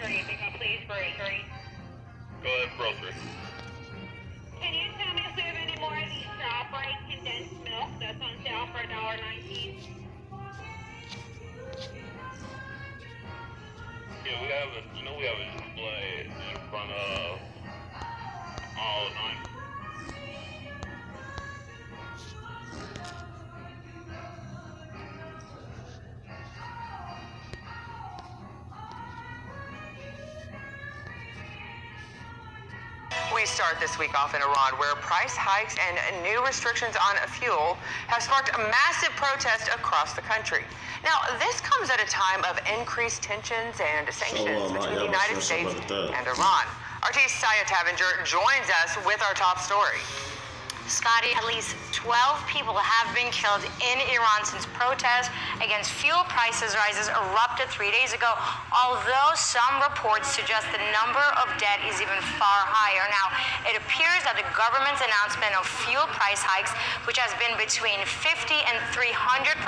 3, pick up please for 8:30. Go ahead, bro 3. Can you tell me if we have any more of these ShopRite condensed milk that's on sale for $1.19? Yeah, we have a display in front of all 9. We start this week off in Iran, where price hikes and new restrictions on fuel have sparked a massive protest across the country. Now, this comes at a time of increased tensions and sanctions between the United States and Iran. RT's Saya Tavenger joins us with our top story. Scotty, at least 12 people have been killed in Iran since protests against fuel prices rises erupted 3 days ago, although some reports suggest the number of dead is even far higher. Now, it appears that the government's announcement of fuel price hikes, which has been between 50 and 300%,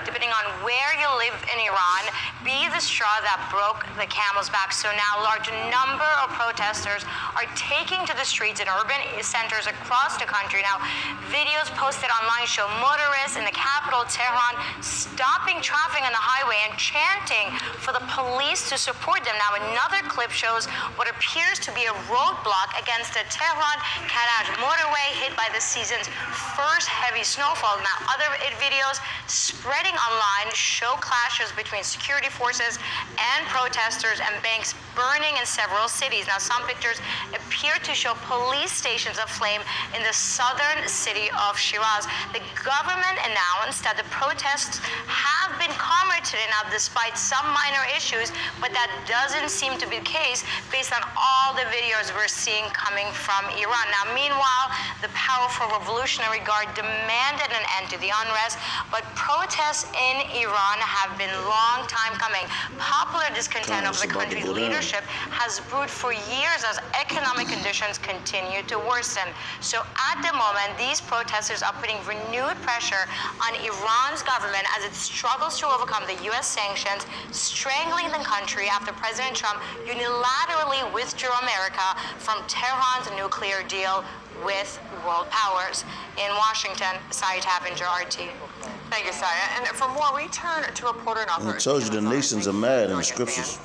depending on where you live in Iran, be the straw that broke the camel's back. So now a large number of protesters are taking to the streets in urban centers across the country. Now, videos posted online show motorists in the capital, Tehran, stopping traffic on the highway and chanting for the police to support them. Now, another clip shows what appears to be a roadblock against the Tehran-Karaj motorway hit by the season's first heavy snowfall. Now, other videos spreading online show clashes between security forces and protesters and banks burning in several cities. Now, some pictures appear to show police stations aflame in the southern city of Shiraz. The government announced that the protests have been calmer today now, despite some minor issues, but that doesn't seem to be the case based on all the videos we're seeing coming from Iran. Now, meanwhile, the powerful Revolutionary Guard demanded an end to the unrest, but protests in Iran have been long time coming. Popular discontent of the country's leadership has brewed for years as economic conditions continue to worsen. So at the moment, these protesters are putting renewed pressure on Iran's government as it struggles to overcome the U.S. sanctions, strangling the country after President Trump unilaterally withdrew America from Tehran's nuclear deal with world powers. In Washington, Saya Tavenger, RT. Thank you, Saya. And for more, we turn to reporter and author. I told you the nations are mad in the scriptures.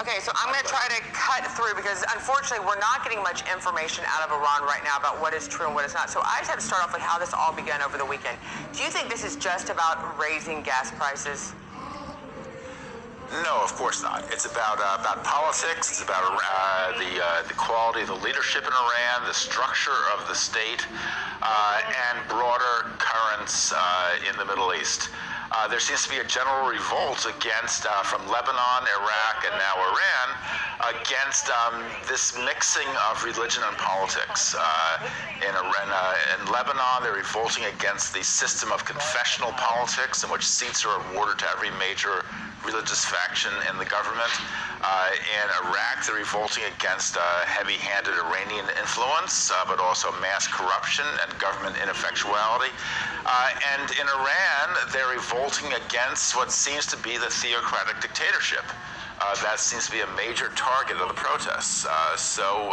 Okay, so I'm going to try to cut through because unfortunately we're not getting much information out of Iran right now about what is true and what is not. So I just have to start off with how this all began over the weekend. Do you think this is just about raising gas prices? No, of course not. It's about politics. It's about the quality of the leadership in Iran, the structure of the state, and broader currents in the Middle East. There seems to be a general revolt against, from Lebanon, Iraq, and now Iran, against this mixing of religion and politics. In Lebanon, they're revolting against the system of confessional politics in which seats are awarded to every major religious faction in the government. In Iraq, they're revolting against heavy-handed Iranian influence, but also mass corruption and government ineffectuality. And in Iran, they're revolting against what seems to be the theocratic dictatorship. That seems to be a major target of the protests. So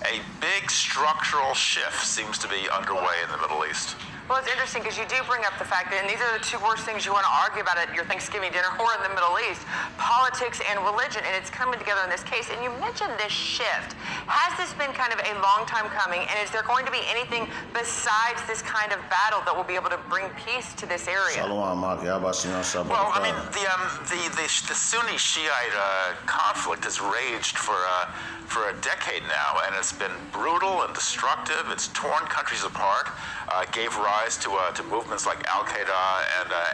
a big structural shift seems to be underway in the Middle East. Well, it's interesting because you do bring up the fact that, and these are the two worst things you want to argue about at your Thanksgiving dinner or in the Middle East, politics and religion, and it's coming together in this case. And you mentioned this shift. Has this been kind of a long time coming, and is there going to be anything besides this kind of battle that will be able to bring peace to this area? Well, I mean, the Sunni Shiite conflict has raged for a decade now, and it's been brutal and destructive. It's torn countries apart, gave rise to movements like Al-Qaeda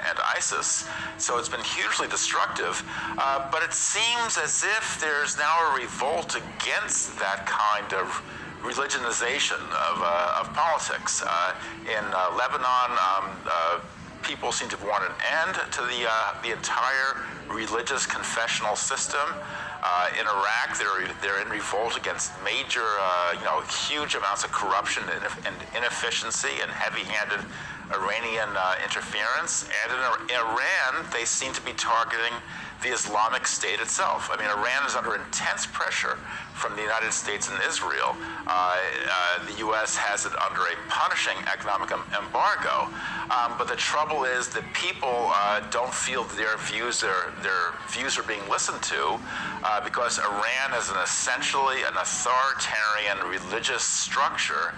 and ISIS. So it's been hugely destructive. But it seems as if there's now a revolt against that kind of religionization of politics. In Lebanon, people seem to want an end to the entire religious confessional system. In Iraq, they're in revolt against major, huge amounts of corruption and inefficiency and heavy-handed Iranian interference. And in Iran, they seem to be targeting the Islamic State itself. I mean, Iran is under intense pressure from the United States and Israel. The U.S. has it under a punishing economic embargo. But the trouble is that people don't feel that their views are being listened to because Iran is essentially an authoritarian religious structure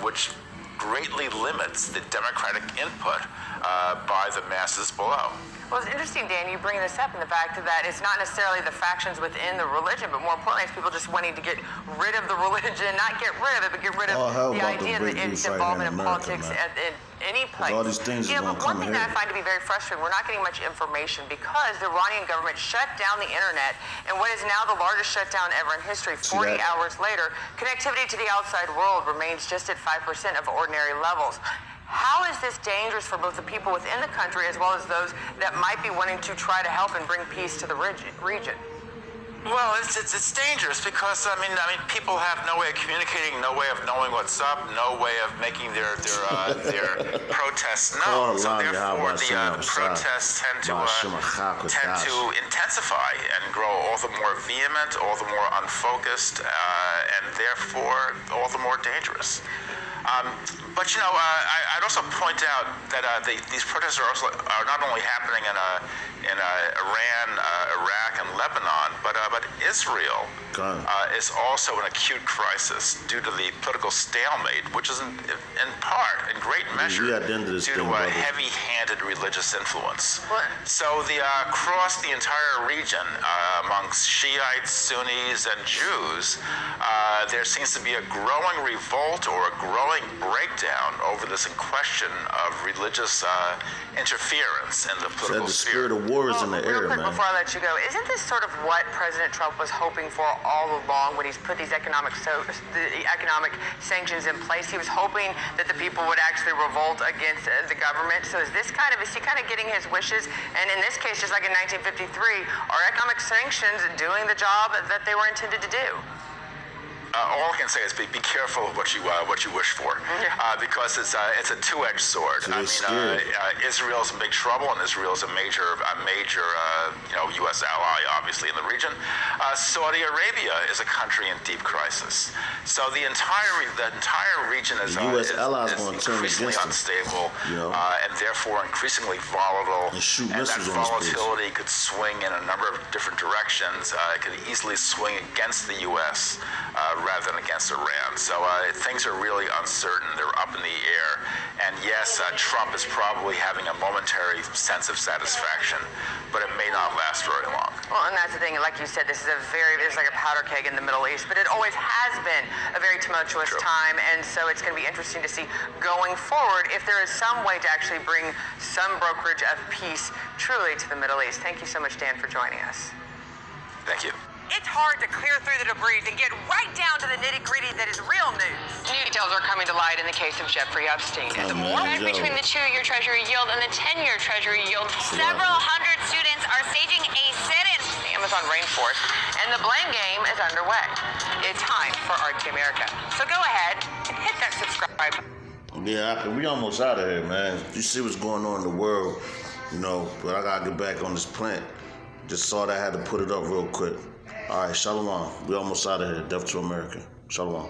which greatly limits the democratic input by the masses below. Well, it's interesting, Dan, you bring this up in the fact that it's not necessarily the factions within the religion, but more importantly, it's people just wanting to get rid of the religion, not get rid of it, but get rid of the idea that its involvement in politics at any place. All these things are but one thing that I find to be very frustrating, we're not getting much information because the Iranian government shut down the internet, and what is now the largest shutdown ever in history, 40 hours later, connectivity to the outside world remains just at 5% of ordinary levels. How is this dangerous for both the people within the country as well as those that might be wanting to try to help and bring peace to the region? Well, it's dangerous because I mean, people have no way of communicating, no way of knowing what's up, no way of making their protests known. So therefore, the protests tend to intensify and grow all the more vehement, all the more unfocused, and therefore all the more dangerous. But you know, I'd also point out that these protests are not only happening in Iran, Iraq, and Lebanon, but Israel is also in acute crisis due to the political stalemate, which is in part, in great measure, due to a heavy-handed religious influence. So across the entire region, amongst Shiites, Sunnis, and Jews, there seems to be a growing revolt or a growing breakdown over this question of religious interference in the political sphere. The spirit of war is in the air, man. Before I let you go, isn't this sort of what President Trump was hoping for all along when he's put these economic sanctions in place? He was hoping that the people would actually revolt against the government. So is he kind of getting his wishes? And in this case, just like in 1953, are economic sanctions doing the job that they were intended to do? All I can say is be careful of what you wish for, because it's a two-edged sword. Israel's in big trouble, and Israel's a major U.S. ally, obviously, in the region. Saudi Arabia is a country in deep crisis. So the entire region is increasingly unstable, and therefore increasingly volatile. And that volatility could swing in a number of different directions. It could easily swing against the U.S. Rather than against Iran. So things are really uncertain. They're up in the air. And yes, Trump is probably having a momentary sense of satisfaction, but it may not last very long. Well, and that's the thing. Like you said, there's like a powder keg in the Middle East, but it always has been a very tumultuous time. And so it's going to be interesting to see going forward if there is some way to actually bring some brokerage of peace truly to the Middle East. Thank you so much, Dan, for joining us. Thank you. It's hard to clear through the debris and get right down to the nitty-gritty that is real news. New details are coming to light in the case of Jeffrey Epstein. The spread between the 2-year Treasury yield and the 10-year Treasury yield, several hundred students are staging a sit-in in the Amazon rainforest, and the blame game is underway. It's time for RT America. So go ahead and hit that subscribe button. Yeah, we almost out of here, man. You see what's going on in the world, but I gotta get back on this plant. Just saw that I had to put it up real quick. All right, shalom. We almost out of here. Death to America. Shalom.